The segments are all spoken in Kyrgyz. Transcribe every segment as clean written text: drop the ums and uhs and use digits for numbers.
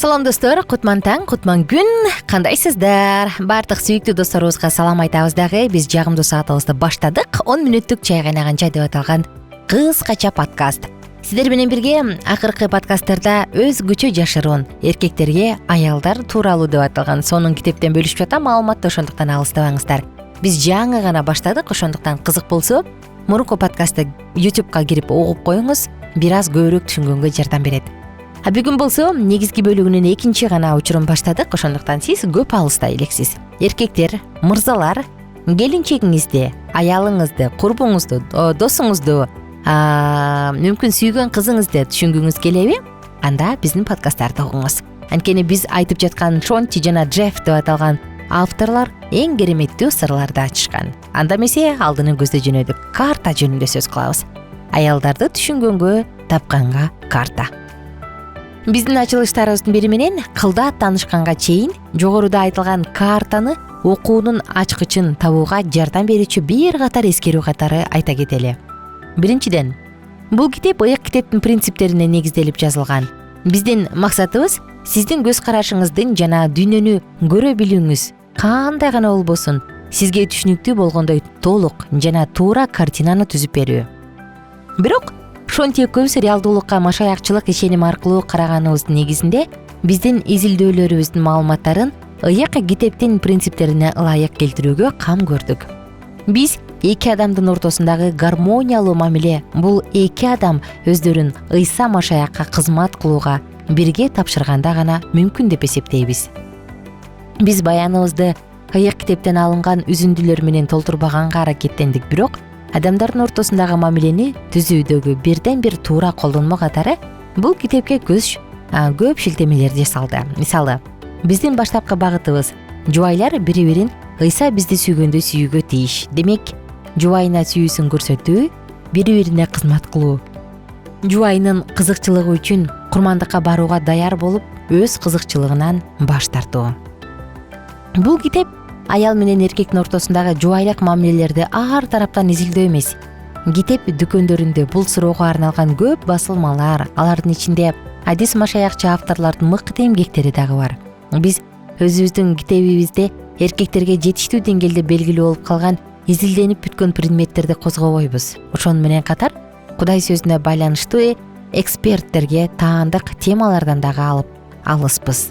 Салам достор, кутман таң, кутман күн. Кандайсыздар? Бардык сүйүктүү досторубузга салам айтабыз дагы. Биз жагымдуу саатыбызды баштадык. 10 мүнөттүк чай кайнаган чай деп аталган кыскача подкаст. Сиздер менен бирге акыркы подкасттарда өзгөчө жашыруун эркектерге аялдар тууралуу деп аталган сонун китептен бөлүшүп жатам. Маалыматты ошондуктан алыстабаңыздар. Биз жаңы гана баштадык. Ошондуктан кызык болсо, мурунку подкастты YouTube'га кирип угуп коюңуз. Бир аз көбүрөөк түшүнгөнгө жардам берет. Бүгүн болсо негизги бөлүгүнүн экинчи гана учурун баштадык. Ошондуктан сиз көп алыста элексиз. Эркектер, мырзалар, келинчегиңизди, аялыңызды, курбуңузду, досуңузду, мүмкүн сүйгөн кызыңызды түшүнгүңүз келеби? Анда биздин подкасттарды угуңуз. Анткени биз айтып жаткан Шонти жана Джефф деп аталган авторлор эң кереметтүү сырларды ачышкан. Анда эмесе алдыны көздөй жөнөдүк. Карта жөнүндө сөз кылабыз. Аялдарды түшүнгөнгө тапканга карта. Биздин ачылыштарыбыздын бири менен кылда таанышканга чейин жогоруда айтылган картаны окуунун ачкычын табууга жардам берүүчү бир катар эскерүү катары айта кетели. Биринчиден, бул китеп ыйык китептин принциптерине негизделип жазылган. Биздин максатыбыз сиздин көз карашыңыздын жана дүйнөнү көрө билүүңүз кандай гана болбосун сизге түшүнүктүү болгондой толук жана туура картинаны түзүп берүү. Бирок Шонти экөөбүз реалдуулукка машаякчылык ишеним аркылуу караганыбыздын негизинде биздин изилдөөлөрүбүздүн маалыматтарын ыйык китептин принциптерине ылайык келтирүүгө кам көрдүк. Биз эки адамдын ортосундагы гармониялуу мамиле бул эки адам өздөрүн Ыйса Машаякка кызмат кылууга бирге тапшырганда гана мүмкүн деп эсептейбиз. Биз баяныбызды ыйык китептен алынган үзүндүлөр менен толтурбаганга аракеттендик, бирок адамдардын ортосундагы мамилени түзүүдөгү бирден бир туура колдонмо катары бул китепке көп шилтемелер жасалды. Мисалы, биздин баштапкы багытыбыз жубайлар бири-бирин Ыйса бизди сүйгөндөй сүйүүгө тийиш. Демек, жубайына сүйүүсүн көрсөтүү, бири-бирине кызмат кылуу, жубайынын кызыкчылыгы үчүн курмандыкка барууга даяр болуп, өз кызыкчылыгынан баш тартуу. Бул китеп аял менен эркектин ортосундагы жубайлык мамилелерди ар тараптан изилдөө эмес. Китеп дүкөндөрүндө бул суроого арналган көп басылмалар, алардын ичинде адис машаякчы авторлордун мыкты эмгектери дагы бар. Биз өзүбүздүн китебибизде эркектерге жетиштүү деңгээлде белгилүү болуп калган изилденип бүткөн предметтерди козгобойбуз. Ошону менен катар Кудай сөзүнө байланыштуу эксперттерге таандык темалардан дагы алыспыз.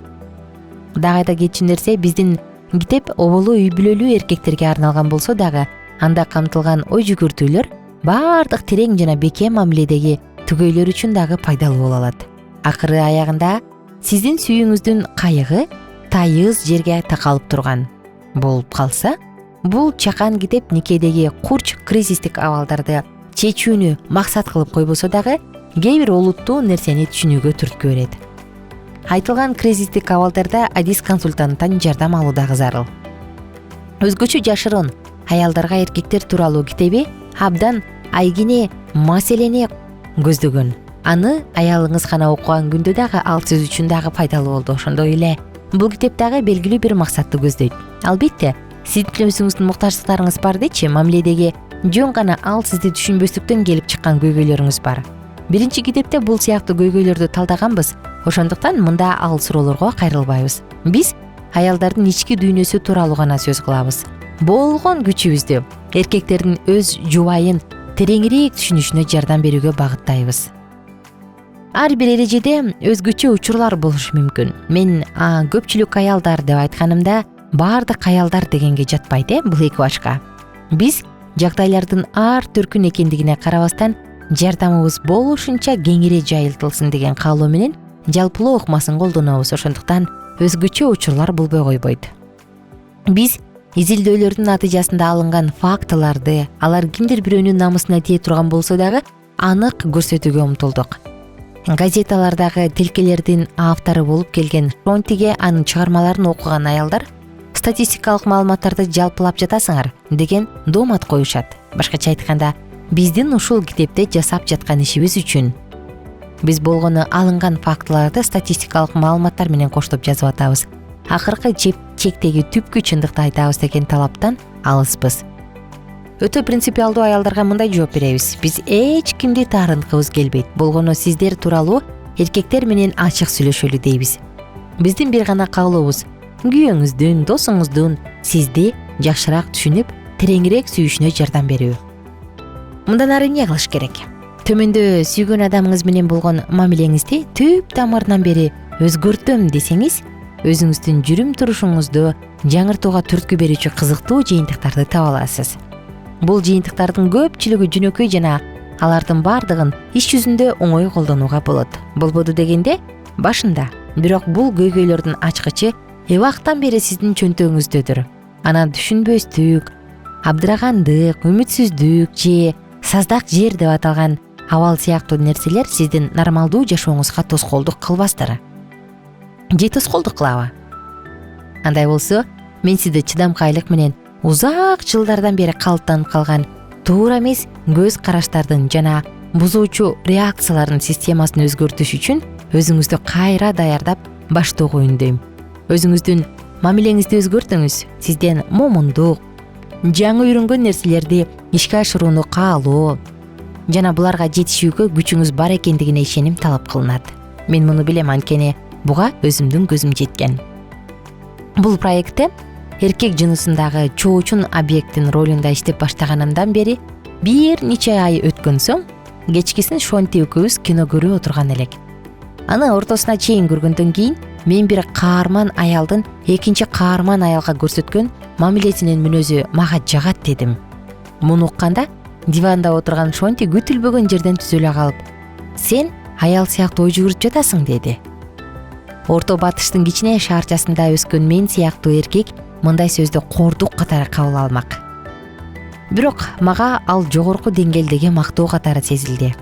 Дагы айта кетчү нерсе, биздин китеп оболу үй бүлөлүү эркектерге арналган болсо дагы анда камтылган ой жүгүртүүлөр баардык терең жана бекем мамиледеги түгөйлөр үчүн дагы пайдалуу боло алат. Акыры аягында сиздин сүйүүңүздүн кайыгы тайыз жерге такалып турган болуп калса, бул чакан китеп никедеги курч кризистик абалдарды чечүүнү максат кылып койбосо дагы кээ бир олуттуу нерсени түшүнүүгө түрткү берет. Айтылган кризистик абалдарда адис консультанттан жардам алуу дагы зарыл. Өзгөчө жашыруун аялдарга эркектер тууралуу китеби абдан айгине маселени көздөгөн. Аны аялыңыз гана окуган күндө дагы ал сиз үчүн дагы пайдалуу болду. Ошондой эле бул китеп дагы белгилүү бир максатты көздөйт. Албетте, сиздин өзүңүздүн муктаждыктарыңыз бар дечи, мамиледеги жөн гана ал сизди түшүнбөстүктөн келип чыккан көйгөйлөрүңүз бар. Биринчи китепте бул сыяктуу көйгөйлөрдү талдаганбыз. Ошондуктан мында ал суроолорго кайрылбайбыз. Биз аялдардын ички дүйнөсү тууралуу гана сөз кылабыз. Болгон күчүбүздү эркектердин өз жубайын тереңирээк түшүнүшүнө жардам берүүгө багыттайбыз. Ар бир эрежеде өзгөчө учурлар болушу мүмкүн. Мен көпчүлүк аялдар деп айтканымда баардык аялдар дегенге жатпайт, бул эки башка. Биз жагдайлардын ар түркүн экендигине карабастан жардамыбыз болушунча кеңири жайылтылсын деген каалоо менен жалпылоо ыкмасын колдонобуз. Ошондуктан өзгөчө учурлар болбой койбойт. Биз изилдөөлөрдүн натыйжасында алынган фактыларды, алар кимдир бирөөнүн намысына тие турган болсо дагы анык көрсөтүүгө умтулдук. Газеталардагы тилкелердин автору болуп келген Шонтиге анын чыгармаларын окуган аялдар статистикалык маалыматтарды жалпылап жатасыңар деген доомат коюшат. Башкача айтканда, биздин ушул китепте жасап жаткан ишибиз үчүн биз болгону алынган фактыларды статистикалык маалыматтар менен коштоп жазып атабыз. Акыркы чектеги түпкү чындыкты айтабыз деген талаптан алыспыз. Өтө принципиалдуу аялдарга мындай жооп беребиз: биз эч кимди таарынткыбыз келбейт. Болгону сиздер тууралуу эркектер менен ачык сүйлөшөлү дейбиз. Биздин бир гана каалообуз күйөөңүздүн, досуңуздун сизди жакшыраак түшүнүп, тереңирээк сүйүшүнө жардам берүү. Мындан ары эмне кылыш керек? Төмөндө сүйгөн адамыңыз менен болгон мамилеңизди түп тамырынан бери өзгөртөм десеңиз, өзүңүздүн жүрүм турушуңузду жаңыртууга түрткү берүүчү кызыктуу жыйынтыктарды таба аласыз. Бул жыйынтыктардын көпчүлүгү жөнөкөй жана алардын бардыгын иш жүзүндө оңой колдонууга болот. Болбоду дегенде башында, бирок бул көйгөйлөрдүн ачкычы эбактан бери сиздин чөнтөгүңүздөдүр. Анан түшүнбөстүк, абдырагандык, үмүтсүздүк же саздак жер деп аталган абал сыяктуу нерселер сиздин нормалдуу жашооңузга тоскоолдук кылбастыр. Же тоскоолдук кылабы? Андай болсо, мен сизди чыдамкайлык менен узак жылдардан бери калыптанып калган туура эмес көз караштардын жана бузуучу реакциялардын системасын өзгөртүш үчүн өзүңүздү кайра даярдап баштоого үндөйм. Өзүңүздүн мамилеңизди өзгөртүңүз. Сизден момундук, жаңы үйрөнгөн нерселерди ишке ашырууну каалоо жана буларга жетишүүгө күчүңүз бар экендигине ишеним талап кылынат. Мен муну билем, анткени буга өзүмдүн көзүм жеткен. Бул проектте эркек жынысындагы чоочун объекттин ролунда иштеп баштаганымдан бери бир нече ай өткөн соң, кечкисин Шонти экөөбүз кино көрүп отурган элек. Аны ортосуна чейин көргөндөн кийин мен бир каарман аялдын экинчи каарман аялга көрсөткөн мамилесинин мүнөзү мага жагат дедим. Муну укканда диванда отурган Шонти күтүлбөгөн жерден түзөлө калып, "Сен аял сыяктуу ой жүгүрүп жатасың" деди. Орто Батыштын кичине шаарчасында өскөн мен сыяктуу эркек мындай сөздү кордук катары кабыл алмак. Бирок мага ал жогорку деңгээлдеги мактоо катары сезилди.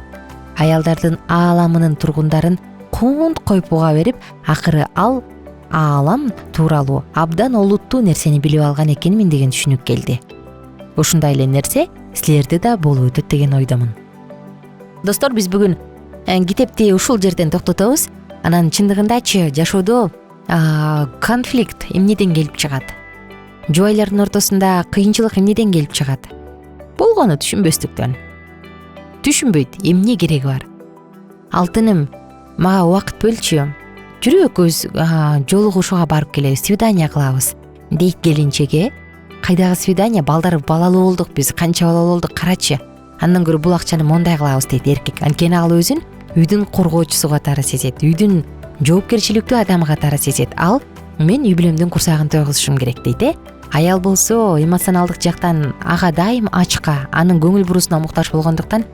Аялдардын ааламынын тургундарын кунт коюп буга берип, акыры ал аалам тууралуу абдан олуттуу нерсени билип алган экенмин деген түшүнүк келди. Ушундай эле нерсе силерде да болуп өтөт деген ойдомун. Достор, биз бүгүн китепти ушул жерден токтотобуз. Анан чындыгындачы жашоодо конфликт эмнеден келип чыгат? Жубайлардын ортосунда кыйынчылык эмнеден келип чыгат? Болгону түшүнбөстүктөн. Түшүнбөйт, эмне кереги бар? Алтыным, мага убакыт бөлчү. Жүрүп экөөбүз жолугушууга барып келебиз, свидание кылабыз. Дейт келинчеге, кайдагы свидание, балдар балалуу болдук биз, канча балалуу болдук, карачы. Андан көрө бул акчаны мондай кылабыз дейт эркек. Анткени ал өзүн үйдүн коргоочусу катары сезет, үйдүн жоопкерчиликтүү адамы катары сезет. Ал мен үй бүлөмдүн курсагын тойгузушум керек дейт. Аял болсо эмоционалдык жактан ага дайым ачка, анын көңүл бурусуна муктаж болгондуктан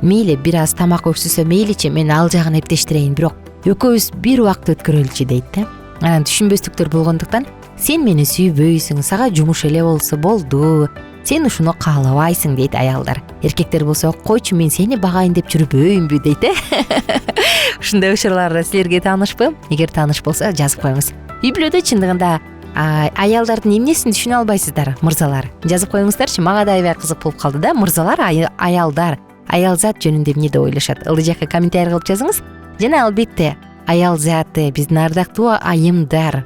мейли бир аз тамак өксүсө мейличи, мен ал жагын эптештирейин, бирок экөөбүз бир убакыт өткөрөлүчү дейт. Анан түшүнбөстүктөр болгондуктан сен мени сүйбөйсүң, сага жумуш эле болсо болду, сен ушуну каалабайсың дейт аялдар. Эркектер болсо койчу, мен сени багайын деп жүрбөйүнбү дейт. Ушундай учурлар силерге таанышпы? Эгер тааныш болсо жазып коюңуз. Үй бүлөдө чындыгында аялдардын эмнесин түшүнө албайсыздар, мырзалар? Жазып коюңуздарчы, мага да аябай кызык болуп калды да. Мырзалар, аялдар, аял зат жөнүндө эмне деп ойлошот? Ылдый жакка комментарий кылып жазыңыз. Жана албетте, аял заты, биздин ардактуу айымдар.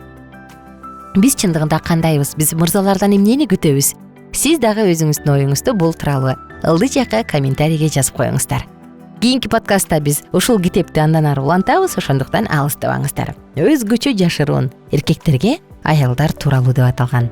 Биз чындыгында кандайбыз? Биз мырзалардан эмнени күтөбүз? Сиз дагы өзүңүздүн оюңузду бул тууралуу ылдый жакка комментарийге жазып коюңуздар. Кийинки подкастта биз ушул китепти андан ары улантабыз, ошондуктан алыстабаңыздар. Өзгөчө жашыруун эркектерге аялдар тууралуу деп аталган.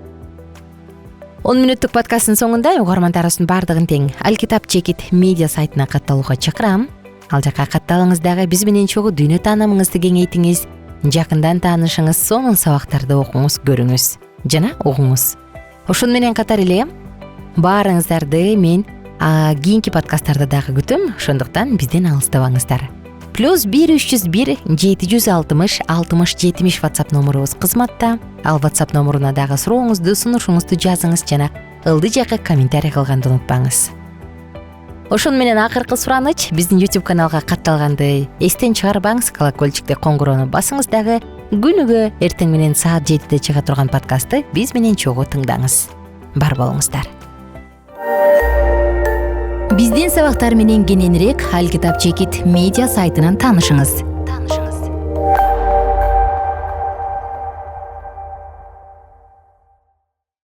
10 мүнөттүк подкасттын соңунда угармандарыбыздын бардыгын тең Алкитап Чекит медиа сайтына катталууга чакырам. Ал жакка катталыңыз дагы биз менен чогуу дүйнө таанымыңызды кеңейтиңиз, жакындан таанышыңыз, сонун сабактарды окуңуз, көрүңүз жана угуңуз. Ошону менен катар эле баарыңыздарды мен кийинки подкасттарда дагы күтөм, ошондуктан бизден алыстабаңыздар. +1 301 760 60 70 WhatsApp номурубуз кызматта. Ал WhatsApp номуруна дагы сурооңузду, сунушуңузду жазыңыз жана ылдый жакка комментарий кылганды унутпаңыз. Ошону менен акыркы сураныч, биздин YouTube каналга катталганды эстен чыгарбаңыз, колокольчикти коңгуроону басыңыз дагы күнүгө эртең менен саат 7-де чыга турган подкастты биз менен чогуу тыңдаңыз. Бар болуңуздар. Биздин сабактар менен кененирээк Алкитап Чекит медиа сайтынан таанышыңыз.